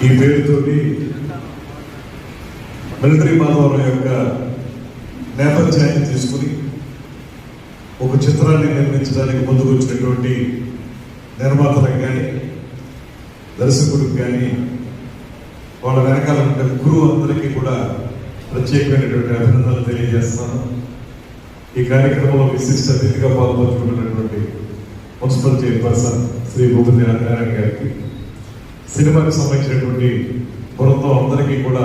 ఈ పేరుతోటి మిలిటరీ మాధవరం యొక్క నేపథ్యాన్ని తీసుకుని ఒక చిత్రాన్ని నిర్మించడానికి ముందుకు వచ్చినటువంటి నిర్మాతలకు కానీ దర్శకుడికి కానీ వాళ్ళ వెనకాల ఉండే గురువు అందరికీ కూడా ప్రత్యేకమైనటువంటి అభినందనలు తెలియజేస్తున్నాను. ఈ కార్యక్రమంలో విశిష్ట అతిథిగా పాల్గొంటున్నటువంటి మున్సిపల్ చైర్పర్సన్ శ్రీ భూపతి నారాయణ గారికి, సినిమాకి సంబంధించినటువంటి బృందం అందరికీ కూడా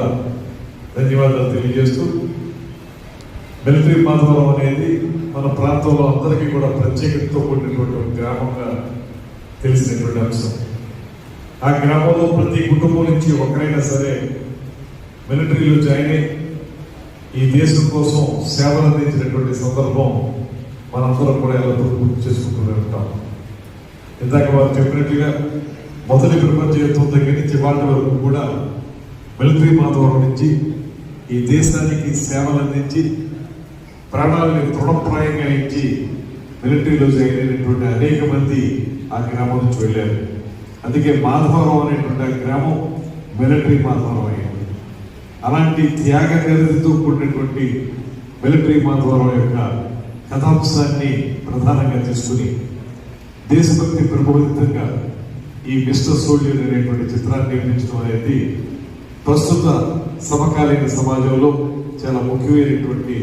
ధన్యవాదాలు తెలియజేస్తూ, మిలిటరీ మాధవరం అనేది మన ప్రాంతంలో అందరికీ కూడా ప్రత్యేకతతో కూడినటువంటి గ్రామంగా తెలిసినటువంటి అంశం. ఆ గ్రామంలో ప్రతి కుటుంబం నుంచి ఒకరైనా సరే మిలిటరీలో జాయిన్ అయ్యి ఈ దేశం కోసం సేవలు అందించినటువంటి సందర్భం మనందరం కూడా ఎల్లప్పుడూ గుర్తు చేసుకుంటూనే ఉంటాం. ఇందాక వారు చెప్పినట్టుగా మొదటి ప్రపంచ యుద్ధం దగ్గర నుంచి వాళ్ళ వరకు కూడా మిలిటరీ మాధవరం నుంచి ఈ దేశానికి సేవలు అందించి ప్రాణాలని తృణప్రాయంగా ఇచ్చి మిలిటరీలో జాయిన్ అయినటువంటి అనేక మంది ఆ గ్రామం నుంచి వెళ్ళారు. అందుకే మాధవరం అనేటువంటి ఆ గ్రామం మిలిటరీ మాధవరం అయ్యింది. అలాంటి త్యాగ నిరతితో కూడినటువంటి మిలిటరీ మాధవరం యొక్క కథాంశాన్ని ప్రధానంగా తీసుకుని దేశభక్తి ప్రబోధితంగా ఈ మిస్టర్ సోల్జర్ అనేటువంటి చిత్రాన్ని నిర్మించడం అనేది ప్రస్తుత సమకాలీన సమాజంలో చాలా ముఖ్యమైనటువంటి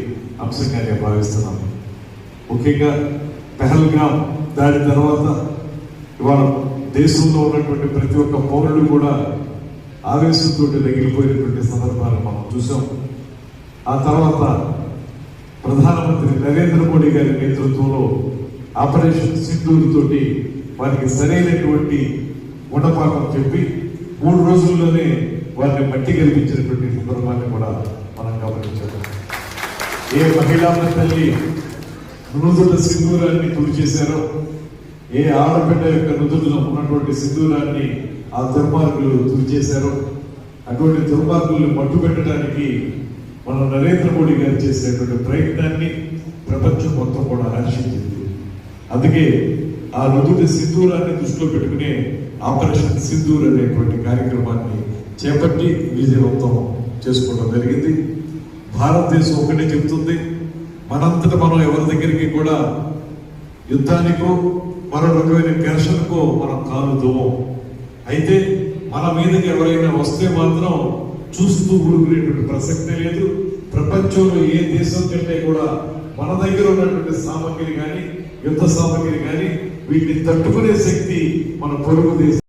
అంశంగా నేను భావిస్తున్నాను. ముఖ్యంగా పెహల్గాం దాడి తర్వాత ఇవాళ దేశంలో ఉన్నటువంటి ప్రతి ఒక్క పౌరుడు కూడా ఆవేశంతో రగిలిపోయినటువంటి సందర్భాలు మనం చూసాం. ఆ తర్వాత ప్రధానమంత్రి నరేంద్ర మోడీ గారి నేతృత్వంలో ఆపరేషన్ సింధూర్ తోటి వారికి సరైనటువంటి గుణపాఠం చెప్పి 3 రోజుల్లోనే వారిని మట్టి కల్పించినటువంటి సందర్భాన్ని కూడా మనం గమనించాము. ఏ మహిళా తల్లి నుదుట సింధూరాన్ని తుడిచేశారో, ఏ ఆడబిడ్డ యొక్క నుదుటిలో ఉన్నటువంటి సింధూరాన్ని ఆ దుర్మార్గులు తుడిచేశారో, అటువంటి దుర్మార్గులను మట్టు పెట్టడానికి మన నరేంద్ర మోడీ గారు చేసినటువంటి ప్రయత్నాన్ని ప్రపంచం మొత్తం కూడా హర్షించింది. అందుకే ఆ నుదుటి సింధూరాన్ని దృష్టిలో పెట్టుకునే ఆపరేషన్ సింధూర్ అనేటువంటి కార్యక్రమాన్ని చేపట్టి విజయవంతం చేసుకోవడం జరిగింది. భారతదేశం ఒకటే చెబుతుంది, మనంతట మనం ఎవరి దగ్గరికి కూడా యుద్ధానికో మరో రకమైన ఘర్షణకో మనం కాలుదాం. అయితే మన మీదకి ఎవరైనా వస్తే మాత్రం చూస్తూ ఊరుకునేటువంటి ప్రసక్తే లేదు. ప్రపంచంలో ఏ దేశం కంటే కూడా మన దగ్గర ఉన్నటువంటి సామగ్రి కానీ యుద్ధ సామగ్రి కానీ వీటిని తట్టుకునే శక్తి మన పొరుగు దేశం